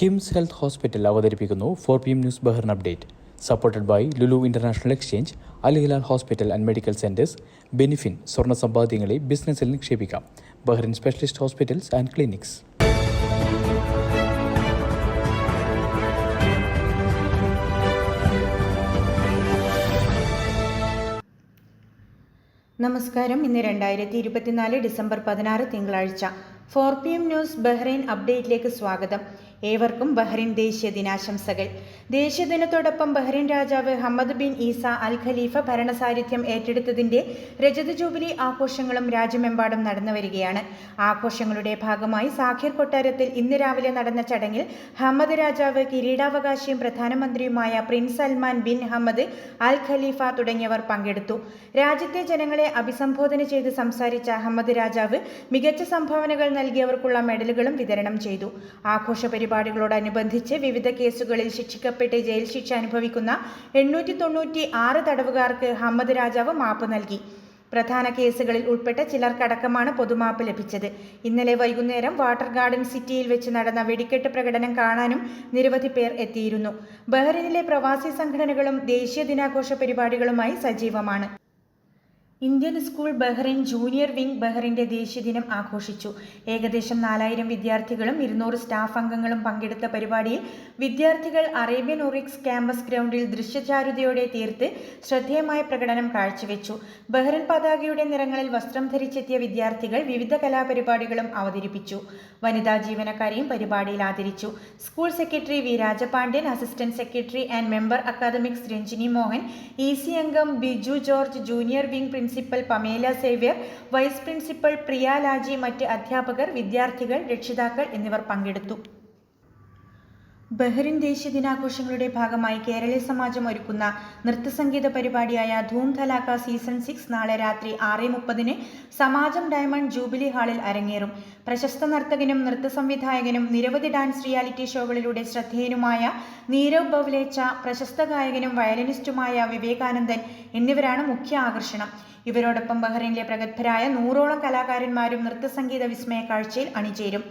KIMS health hospital അവതരിപ്പിക്കുന്നു 4 PM news Bahrain update. Supported by Lulu international exchange, Al Hilal hospital and medical centres, ബെനിഫിൻ. സ്വർണ്ണ സമ്പാദ്യങ്ങളെ ബിസിനസ്സിൽ നിക്ഷേപിക്കാം. Bahrain specialist hospitals and clinics. നമസ്കാരം. ഇന്ന് 2024 ഡിസംബർ 16 തിങ്കളാഴ്ച. 4 PM ന്യൂസ് ബഹ്റൈൻ അപ്ഡേറ്റിലേക്ക് സ്വാഗതം. ഏവർക്കും ബഹ്റൈൻ ദേശീയ ദിനാശംസകൾ. ദേശീയ ദിനത്തോടൊപ്പം ബഹ്റൈൻ രാജാവ് ഹമ്മദ് ബിൻ ഈസ അൽ ഖലീഫ ഭരണസാരഥ്യം ഏറ്റെടുത്തതിന്റെ രജത ജൂബിലി ആഘോഷങ്ങളും രാജ്യമെമ്പാടും നടന്നു വരികയാണ്. ആഘോഷങ്ങളുടെ ഭാഗമായി സാഖിർ കൊട്ടാരത്തിൽ ഇന്ന് രാവിലെ നടന്ന ചടങ്ങിൽ ഹമ്മദ് രാജാവ്, കിരീടാവകാശിയും പ്രധാനമന്ത്രിയുമായ പ്രിൻസ് സൽമാൻ ബിൻ ഹമ്മദ് അൽ ഖലീഫ തുടങ്ങിയവർ പങ്കെടുത്തു. രാജ്യത്തെ ജനങ്ങളെ അഭിസംബോധന ചെയ്ത് സംസാരിച്ച ഹമ്മദ് രാജാവ് മികച്ച സംഭാവനകൾ നൽകിയവർക്കുള്ള മെഡലുകളും വിതരണം ചെയ്തു. ആഘോഷ പരിപാടികളോടനുബന്ധിച്ച് വിവിധ കേസുകളിൽ ശിക്ഷിക്കപ്പെട്ട് ജയിൽ ശിക്ഷ അനുഭവിക്കുന്ന 896 തടവുകാർക്ക് ഹമ്മദ് രാജാവ് മാപ്പ് നൽകി. പ്രധാന കേസുകളിൽ ഉൾപ്പെട്ട ചിലർക്കടക്കമാണ് പൊതുമാപ്പ് ലഭിച്ചത്. ഇന്നലെ വൈകുന്നേരം വാട്ടർ ഗാർഡൻ സിറ്റിയിൽ വെച്ച് നടന്ന വെടിക്കെട്ട് പ്രകടനം കാണാനും നിരവധി പേർ എത്തിയിരുന്നു. ബഹ്റൈനിലെ പ്രവാസി സംഘടനകളും ദേശീയ ദിനാഘോഷ പരിപാടികളുമായി സജീവമാണ്. Indian school Bahrain junior wing ബഹ്റൈൻ്റെ ദേശീയ ദിനം ആഘോഷിച്ചു. ഏകദേശം 4000 വിദ്യാർത്ഥികളും 200 സ്റ്റാഫ് അംഗങ്ങളും പങ്കെടുത്ത പരിപാടിയിൽ വിദ്യാർത്ഥികൾ അറേബ്യൻ ഒറിക്സ് ക്യാമ്പസ് ഗ്രൗണ്ടിൽ ദൃശ്യചാരുതയോടെ തീർത്ത് ശ്രദ്ധേയമായ പ്രകടനം കാഴ്ചവെച്ചു. ബഹ്റൈൻ പതാകയുടെ നിറങ്ങളിൽ വസ്ത്രം ധരിച്ചെത്തിയ വിദ്യാർത്ഥികൾ വിവിധ കലാപരിപാടികളും അവതരിപ്പിച്ചു. വനിതാ ജീവനക്കാരെയും പരിപാടിയിൽ ആദരിച്ചു. School secretary V Rajapandian, assistant secretary and member academics Ranjini Mohan, EC അംഗം Biju George, junior wing principal Pamela Xavier, vice principal Priya Laji, മറ്റ് അധ്യാപകർ, വിദ്യാർത്ഥികൾ, രക്ഷിതാക്കൾ എന്നിവർ പങ്കെടുത്തു. ബഹ്റിൻ ദേശീയ ദിനാഘോഷങ്ങളുടെ ഭാഗമായി കേരളീയ സമാജം ഒരുക്കുന്ന നൃത്തസംഗീത പരിപാടിയായ ധൂം ധലാക്ക സീസൺ 6 നാളെ രാത്രി 6:30 സമാജം ഡയമണ്ട് ജൂബിലി ഹാളിൽ അരങ്ങേറും. പ്രശസ്ത നർത്തകനും നൃത്ത സംവിധായകനും നിരവധി ഡാൻസ് റിയാലിറ്റി ഷോകളിലൂടെ ശ്രദ്ധേയനുമായ നീരവ് ബവ്ലേച്ച, പ്രശസ്ത ഗായകനും വയലിനിസ്റ്റുമായ വിവേകാനന്ദൻ എന്നിവരാണ് മുഖ്യ ആകർഷണം. ഇവരോടൊപ്പം ബഹ്റൈനിലെ പ്രഗത്ഭരായ 100ഓളം കലാകാരന്മാരും നൃത്തസംഗീത വിസ്മയ കാഴ്ചയിൽ അണിചേരും.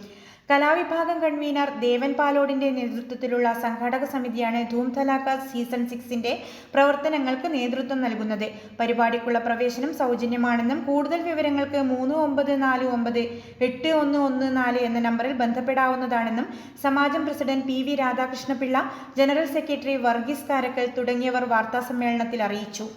കലാവിഭാഗം കൺവീനർ ദേവൻ പാലോടിന്റെ നേതൃത്വത്തിലുള്ള സംഘാടക സമിതിയാണ് ധൂം ധലാക്ക സീസൺ 6ന്റെ പ്രവർത്തനങ്ങൾക്ക് നേതൃത്വം നൽകുന്നത്. പരിപാടിക്കുള്ള പ്രവേശനം സൗജന്യമാണെന്നും കൂടുതൽ വിവരങ്ങൾക്ക് 39498114 എന്ന നമ്പറിൽ ബന്ധപ്പെടാവുന്നതാണെന്നും Samajam president PV Radhakrishnapillai, general secretary Varghese Karakkal തുടങ്ങിയവർ വാർത്താസമ്മേളനത്തിൽ അറിയിച്ചു.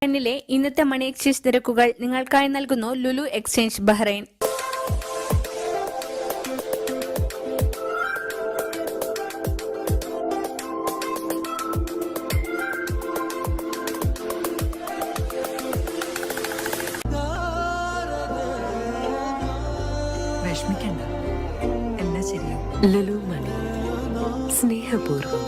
ബഹ്റൈനിലെ ഇന്നത്തെ മണി എക്സ്ചേഞ്ച് നിരക്കുകൾ നിങ്ങൾക്കായി നൽകുന്നു ലുലു എക്സ്ചേഞ്ച് ബഹ്റൈൻ. വിഷമിക്കണ്ട, എല്ലാം ശരിയാവും. ലുലു മണി, സ്നേഹപൂർവ്വം.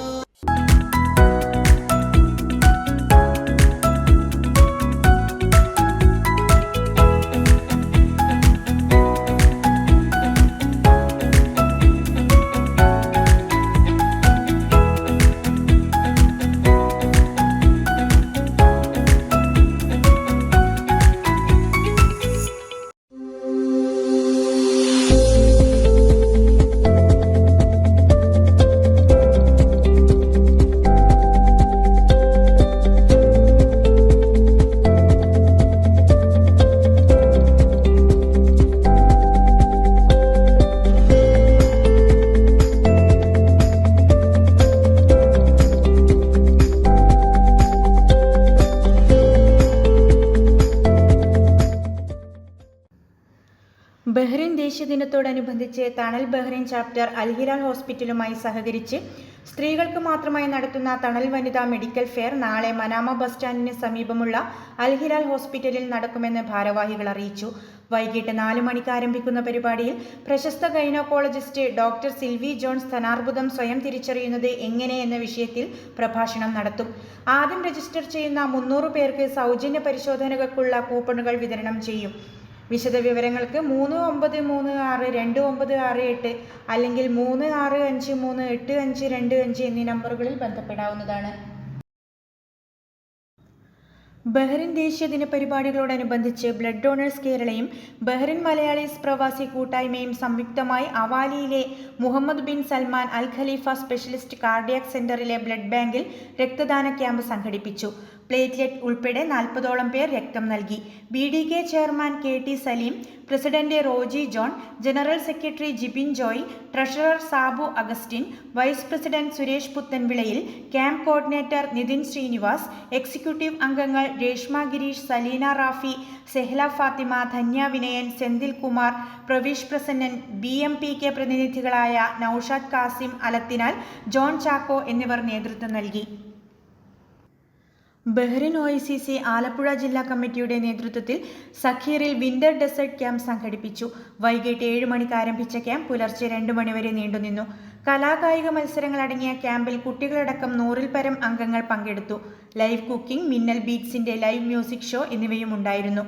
ദിനത്തോടനുബന്ധിച്ച് തണൽ ബഹ്റൈൻ ചാപ്റ്റർ അൽഹിലാൽ ഹോസ്പിറ്റലുമായി സഹകരിച്ച് സ്ത്രീകൾക്ക് മാത്രമായി നടത്തുന്ന തണൽ വനിതാ മെഡിക്കൽ ഫെയർ നാളെ മനാമ ബസ് സ്റ്റാൻഡിന് സമീപമുള്ള അൽഹിലാൽ ഹോസ്പിറ്റലിൽ നടക്കുമെന്ന് ഭാരവാഹികൾ അറിയിച്ചു. വൈകിട്ട് 4 മണിക്ക് ആരംഭിക്കുന്ന പരിപാടിയിൽ പ്രശസ്ത ഗൈനക്കോളജിസ്റ്റ് ഡോക്ടർ സിൽവി ജോൺ സ്തനാർബുദം സ്വയം തിരിച്ചറിയുന്നത് എങ്ങനെ എന്ന വിഷയത്തിൽ പ്രഭാഷണം നടത്തും. ആദ്യം രജിസ്റ്റർ ചെയ്യുന്ന 300 പേർക്ക് സൗജന്യ പരിശോധനകൾക്കുള്ള കൂപ്പണുകൾ വിതരണം ചെയ്യും. വിശദവിവരങ്ങൾക്ക് 39362968 അല്ലെങ്കിൽ 36538525 എന്നീ നമ്പറുകളിൽ ബന്ധപ്പെടാവുന്നതാണ്. ബഹ്റിൻ ദേശീയ ദിന പരിപാടികളോടനുബന്ധിച്ച് ബ്ലഡ് ഡോണേഴ്സ് കേരളയും ബഹ്റിൻ മലയാളീസ് പ്രവാസി കൂട്ടായ്മയും സംയുക്തമായി അവാലിയിലെ മുഹമ്മദ് ബിൻ സൽമാൻ അൽ ഖലീഫ സ്പെഷ്യലിസ്റ്റ് കാർഡിയാക് സെന്ററിലെ ബ്ലഡ് ബാങ്കിൽ രക്തദാന ക്യാമ്പ് സംഘടിപ്പിച്ചു. പ്ലേറ്റ്ലെറ്റ് ഉൾപ്പെടെ 40ഓളം പേർ രക്തം നൽകി. BDK chairman KT Saleem, president Roji John, general secretary Jibin Joy, treasurer Sabu Augustine, vice president Suresh Puthenvilayil, camp coordinator Nithin Srinivas, executive അംഗങ്ങൾ രേഷ്മ ഗിരീഷ്, സലീന റാഫി, സെഹ്ല ഫാത്തിമ, ധന്യ വിനയൻ, സെന്തിൽ കുമാർ, പ്രവീഷ് പ്രസന്നൻ, BMPK പ്രതിനിധികളായ നൌഷാദ് കാസിം അലത്തിനാൽ, ജോൺ ചാക്കോ എന്നിവർ നേതൃത്വം നൽകി. ബഹ്റിൻ OICC ആലപ്പുഴ ജില്ലാ കമ്മിറ്റിയുടെ നേതൃത്വത്തിൽ സഖീറിൽ വിന്റർ ഡെസേർട്ട് ക്യാമ്പ് സംഘടിപ്പിച്ചു. വൈകിട്ട് 7 മണിക്ക് ആരംഭിച്ച ക്യാമ്പ് പുലർച്ചെ 2 മണിവരെ നീണ്ടുനിന്നു. കലാകായിക മത്സരങ്ങളടങ്ങിയ ക്യാമ്പിൽ കുട്ടികളടക്കം 100-ൽ പരം അംഗങ്ങൾ പങ്കെടുത്തു. ലൈവ് കുക്കിംഗ്, മിന്നൽ ബീറ്റ്സിന്റെ ലൈവ് മ്യൂസിക് ഷോ എന്നിവയും ഉണ്ടായിരുന്നു.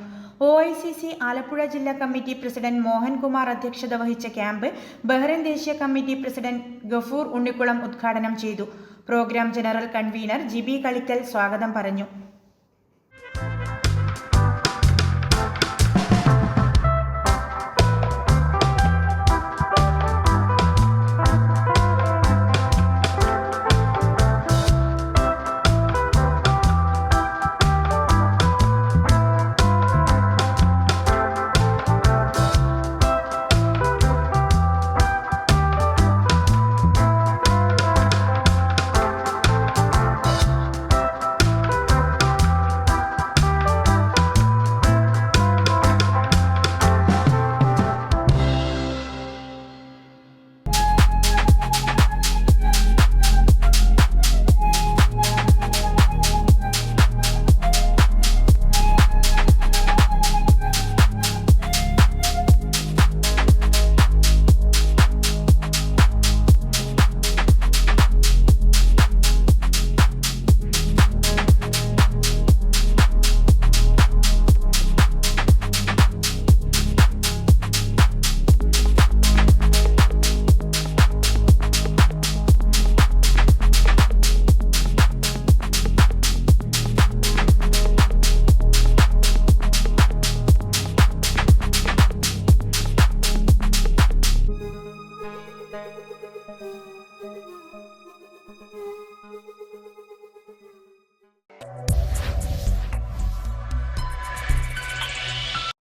OICC ആലപ്പുഴ ജില്ലാ കമ്മിറ്റി പ്രസിഡന്റ് മോഹൻകുമാർ അധ്യക്ഷത വഹിച്ച ക്യാമ്പ് ബഹ്റിൻ ദേശീയ കമ്മിറ്റി പ്രസിഡന്റ് ഗഫൂർ ഉണ്ണിക്കുളം ഉദ്ഘാടനം ചെയ്തു. പ്രോഗ്രാം ജനറൽ കൺവീനർ ജിബി കളിക്കൽ സ്വാഗതം പറഞ്ഞു.